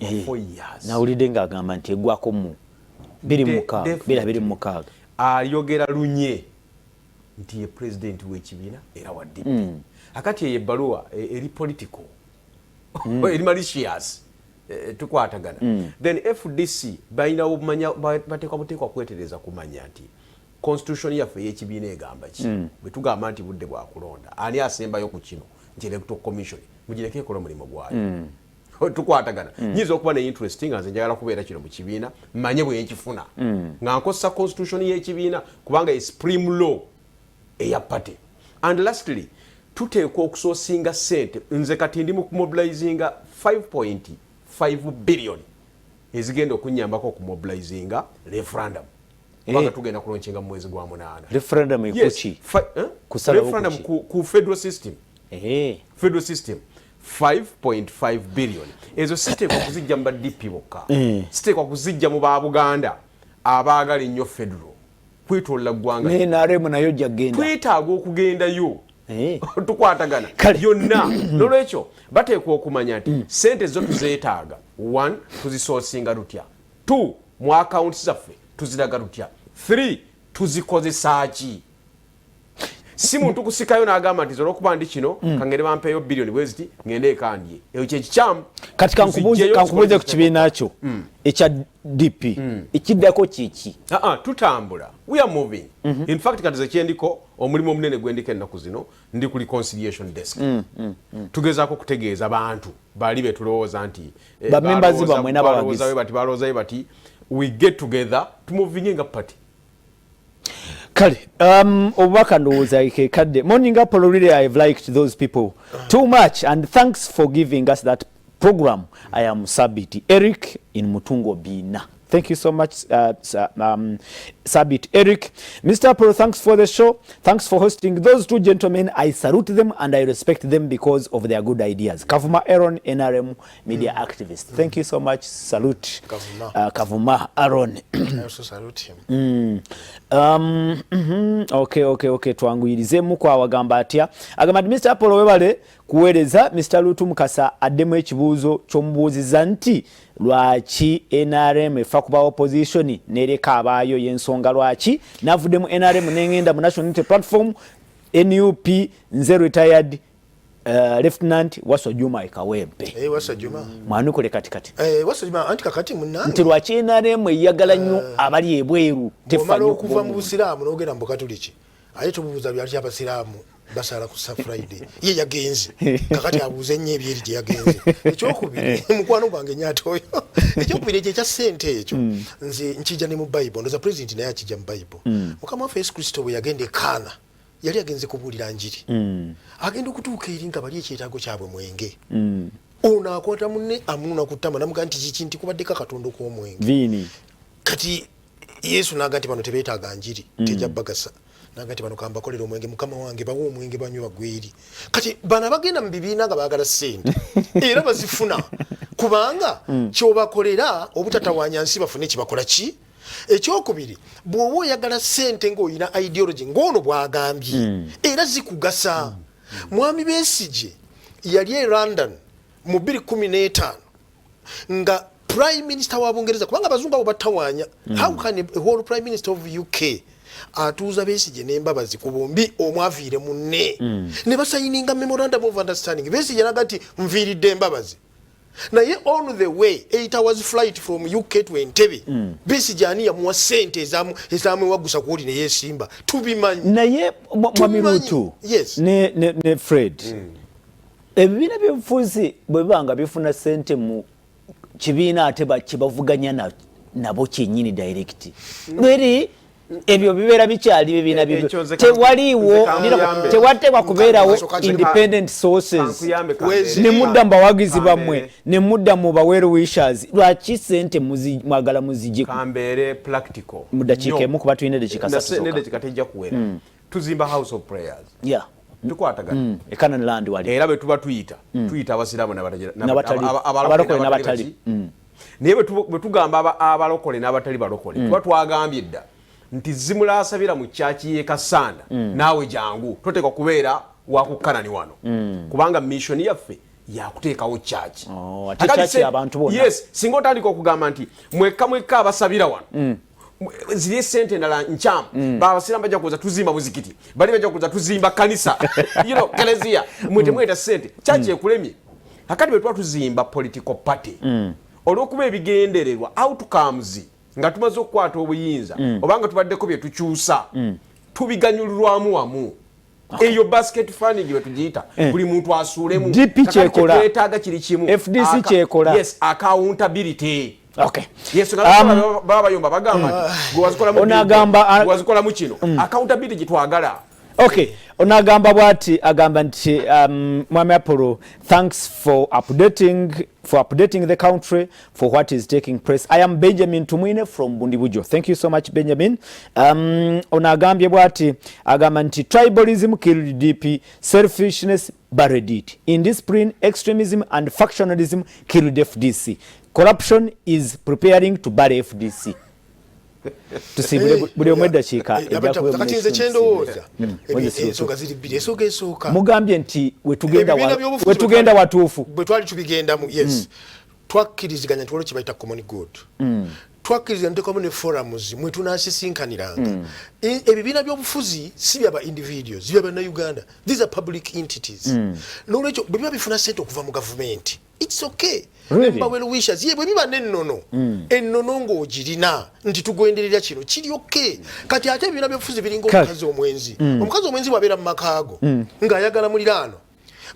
4 years nawulidde ng'agamba nti eggwako mu 26 ayogera lunye nti ye president w'ekibiina era wa DP akati eyo ebbaluwa eri political eri malicious tukwatagana then FDC balina obumanya bateekwa kwetereza kumanya nti constitution yaffe y'ekibiina egamba ki bwe tugamba nti budde bwa kulonda ani asembayo ku kino nti electoral commission mugireke ekola omulimu gwayo tukwatagana nyinza okuba ne interest nga nze njagala kubeera kino mu kibiina manye bwe nkifuna nga nkozesa constitution y'ekibiina kubanga ye supreme law eya party and lastly tuteekwa okusoosinga ssente nze kati ndi mu kumobilizinga 5.5 billion ezigenda okunyambako okumobilizinga referendum kubanga tugenda kulonkinga mu mwezi gwa 8 referendum ekuki referendum ku federal system federal system 5.5 billion ezo siteekwa kuzijja mu DP bokka siteekwa kuzijja mu ba Buganda abaagala ennyo federal kwetolola ggwanga NRM nayo jagenda twetaaga okugendayo tukwatagana yonna nolwekyo bateekwa okumanya nti sente zo tuzeetaaga 1 tuzisoosinga lutya 2 mu accounts zaffe tuziraga lutya 3 tuzikozesa ki si muntu kusikayo n'agamba nti olw'okuba ndi kino kangere bampeeyo biliyoni bwe ziti ngende ekandye ekyo kyekikyamu kati kankubuuze ku kibiina kyo ekya DP ekiddako kiki tutambula we are moving in fact kati zekyendiko omulimu omunene gwendiko ennaku zino ndi ku reconciliation desk tugezaako kutegeeza bantu bali betulowooza nti bamembazi bamwe n'abawagizi balowoozayo bati we get together tumuvinge nga party. Kale, obubaka ndowooza ikekadde. Morning Apollo, really I've liked those people too much, and thanks for giving us that program. I am Sabiti Eric in Mutungo Bina. Thank you so much, Sabit Eric. Mr. Apollo, thanks for the show. Thanks for hosting. Those two gentlemen, I salute them and I respect them because of their good ideas. Kavuma Aaron, NRM media activist. Thank you so much. Salute Kavuma Aaron. I also salute him. Okay. Tuanguirizemu kwa wagamba atya. Agamba Mr. Apollo webale kuweereza Mr. Lutu Mukasa addemu ekibuuzo ky'omubuuziza nti lwaki NRM efa kuba opposition nereka abaayo y'ensonga lwaki navuddemu NRM n'engenda mu National Unity Platform NUP nze retired Lieutenant Waso Juma Ikawempe. Waso Juma. Mwanukule katikati. Waso Juma anti kakati munange. Nti lwaki NRM eyagala nnyo abali ebweru tefanyo kuva mu Busiraamu n'ogenda mu Katoliki. Aye tubuuza byali abasiraamu basala ku Friday ye yagenze kakati abuuze nnyo ebyeri gye yagenze ekyokubiri mukwano gwange nyaato oyo ekyokubiri ekyo ekya ssente ekyo nze nkijja ne mu Bible ndoza president naye akijja mu Bible mukama waffe Yesu Kristo bwe yagenda Kaana yali agenze kubuulira njiri agenda okutuuka eri nga bali ekyetaago kyabwe mwenge ono akwata munne amununa ku ttama namuga nti kiki nti kubaddeko akatondo k'omwenge kati Yesu n'aga nti bano tebeetaaga njiri tejja bagasa nagati bano kamba kolera omwenge mukama wange bawo omwenge banywa bagweri kati bana bagenda mu bibiina nga baagala ssente era bazifuna kubanga kyobakolera obutatawanya nsi bafune kibakola ki ekyokubiri bw'oba oyagala ssente ng'olina ideology ng'ono bw'agambye era zikugasa mwami Besigye yali e London mu 2015 nga prime minister wa Bungereza kubanga abazungu abo batawanya how can a whole prime minister of UK atuuza Besigye n'embabazi ku bombi omwaviire munne ne basayininga memorandum of understanding Besigye naga nti nviiridde embabazi naye on the way 8 hours flight from UK to Entebbe Besigye ani yamuwa ssente ezamwewagusa kuwuli ne yeesimba tubimanyi naye Mwamirutu ne Fred ebibiina by'obufuzi bwe bibanga bifuna ssente mu kibiina ate kibavuganya nabo kyennyini direct lweri ebyo bibeera bikyali bibiina bibyo tewaliwo tewateekwa kubeerawo independent sources ne mudda mu bawagizi bammwe ne mudda mu baweeru wishers lwaki ssente mwagala muzigi kambeere practical mu dakiika emu kuba tulina eddakiika ssatu tejja kuwera tuzimba house of prayers tukwatagana Canaan land wali era bwe tuba tuyita abasiraamu abalokole n'abatali naye bwe tugamba abalokole n'abatali balokole tuba twagambye dda nti zimulasabira mu kyaki ye Kasanda naawe jangu toteekwa kubeera wakukanani wano kubanga mission yaffe yakuteekawo kyaki yes singa otandika okugamba nti mwekka abasabira wano ziri sente ndala nchamu babasiraamu bajja kuza tuzimba muzikiti bali bajja kuza tuzimba kanisa kelezia mweta sente kyaki ekulemye akati bwe tuzimba political party olw'okuba ebigendererwa outcomes nga tumaze okukwata obuyinza obanga tubaddeko bye tukyusa tubiganyulirwamu wamu eyo basket funding bwe tugiyita buli muntu asuulemu twetaaga kiri kimu FDC kyekola yes accountability okay yes baba bayomba bagamba gwazikola mu kino accountability gitwagala okay onagamba bwati agamba nti Mwami Apollo thanks for updating the country for what is taking place. I am Benjamin Tumwine from Bundibujo. Thank you so much Benjamin. Onagambye bwati agamba nti tribalism killed DP, selfishness buried it. Indiscipline, extremism and factionalism killed FDC. Corruption is preparing to bury FDC. Tusibule buli omwedda kiika kati nze kyendowooza ensonga ziri bbiri ensonga esooka mugambye nti wetugenda watuufu bwe twali tubigendamu yes twakkiriziganya nti waliwo kye bayita common good twakkiriziganya ntekwamu ne forums mwe tunaasisinkaniranga ebibiina by'obufuzi si byaba individuals byaba Uganda. These are public entities n'olwekyo bwe biba bifuna ssente okuva mu gavumenti it's okay really? Well wishes ye bwe biba n'ennono ennono ng'ogirina nti tugwenderera kino kiri okay kati ate ebibiina by'obufuzi biringa omukazi omwenzi omukazi omwenzi bw'abeera mu makaago ng'ayagala muliraano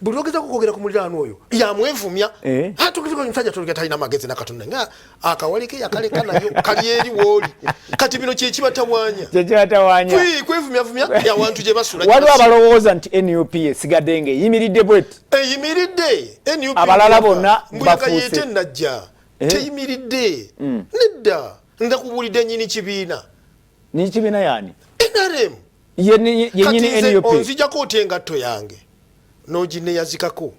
buli lwogezako kwogera ku muliraano oyo yamwevumya atugezeko omusajja toleka talina magezi nakatonda nga akawale ke yakaleka nayo kali eri wooli kati bino kyekibatawaanya kwevumyavumya yawantu gye basula waliwo abalowooza nti NUP esigadde ng'eyimiridde bwet eyimiridde NUP abalala bonna bafuuse najja teyimiridde nedda nza kubuulidde nnyini kibiina yani NRM yenyini NUP onzijako otya engatto yange n'ogineyazikako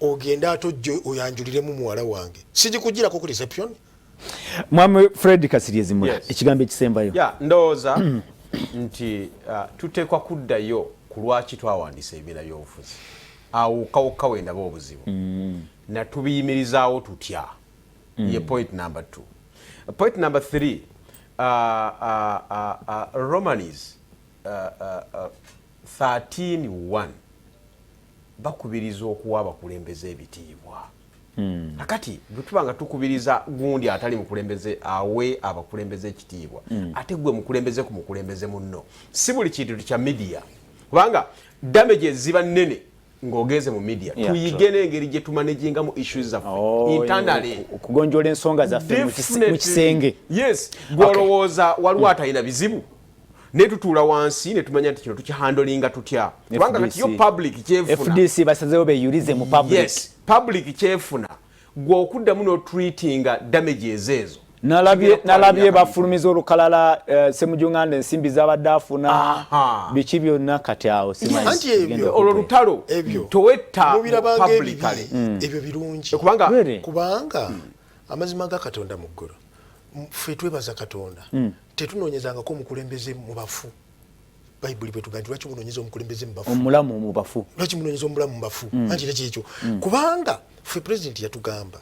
ogenda atojjo oyanjuliremu muwala wange sigikugirako ku reception. Mwami Fred Kasirye ekigambo ekisembayo ndowooza nti tuteekwa kuddayo ku lwaki twawandiisa ebibiina by'obufuzi awo kawokka wendaba obuzibu natubiyimirizaawo tutya ye point number 2. Point number 3 Romanis 13:1 bakubiriza okuwa abakulembeze ebitiibwa akati bwe tuba nga tukubiriza gundi atali mukulembeze awe abakulembeze ekitiibwa ate gwe mukulembeze ku mukulembeze munno si buli kintu kya media kubanga damage ziba nnene ng'ogeze mu media tuyige n'engeri gye tumanaginga mu issues zaffe internally okugonjoola ensonga zaffe mu kisenge yes gwolowooza waliwo atalina bizibu netutuula wansi netumanya nti kino tukihandolinga tutya kubanga kati yo public kyefuna FDC basazeewo beyulize mu public yes public kyefuna gwe okuddamu n'otreatinga damages ezo nalabye bafulumiza olukalala Ssemujunganda ensimbi z'abadde afuna biki byonna kati awo olwo lutalo towetta publicly ebyo birungi kubanga amazima ga Katonda mu ggulu ffe twebaza Katonda tetunoonyezangako omukulembeze mu bafu bayibuli bwe tugaa nti lwaki munoonyeza omukulembeze mu bafu omulamu mu bafu lwaki munoonyeza omulamu mu bafu anjira kyekyo kubanga ffe pulezidenti yatugamba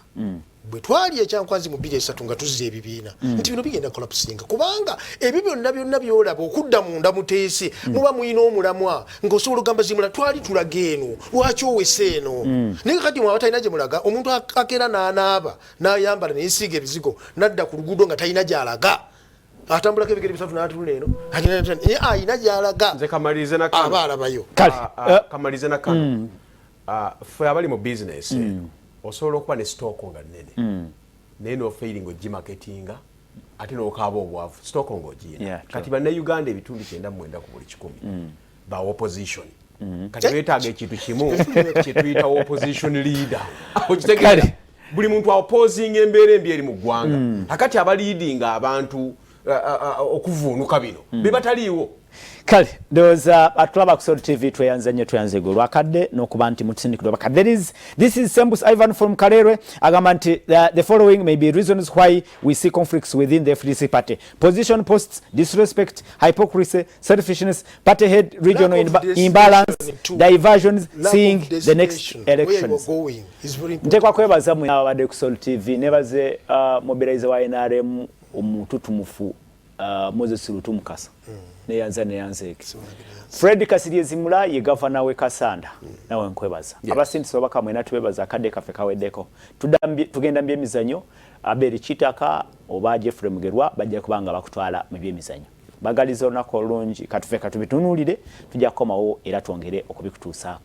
bwe twali ekyankwazi mu 2003 nga tuzza ebibiina nti bino bigenda kolapusinga kubanga ebyo byonna byolaba okudda munda muteese muba mulina omulamwa ng'osobola ogamba zimula twali tulaga eno lwaki owese eno naye kati mwaba talina gye mulaga omuntu akeera n'anaaba n'ayambala neyesiiga ebizigo n'adda ku luguudo nga talina gy'alaga atambulako ebigere bisatu n'atula eno ayina gy'alaga nze kamalirize na aba alabayo kamalirize na kano ffe abali mu bizinesi osobola okuba ne sitooko nga nnene naye n'ofeiringa ogimaketinga ate n'okaaba obwavu sitooko ng'ogiyina kati bannayuganda ebitundu 99 ku buli 100 ba opposition kati beetaaga ekintu kimu kye tuyita opposition leader okitegeera buli muntu aopposinga embeera embi eri mu ggwanga akati abaliidinga abantu okuvuunuka bino be bataliiwo kale ndowooza atulaba ku Soul TV tweyanze nnyo tweyanze gwe lwakadde n'okuba nti mutusindikidwa bakadde. This is Sembus Ivan from Karere agamba nti the following may be reasons why we see conflicts within the FDC party: position posts, disrespect, hypocrisy, selfishness, party head, regional imbalance, diversions, seeing the next elections. Ntekwa kwebaza mwe abadde ku Soul TV nebaze mobilize wa NRM omututumufu Moses Lutumukasa neyanze Fred Kasirye Zimula ye governor we Kasanda nawe nkwebaza abasindisi obaka mwena tubebaza akadde kafe kaweddeko tugenda byemizanyo aberi kitaka oba Jeffrey Mugerwa bajja kubanga bakutwala mu byemizanyo bagalizo nako olungi katufe katubitunulire tujja komawo era twongere okubikutuusaako.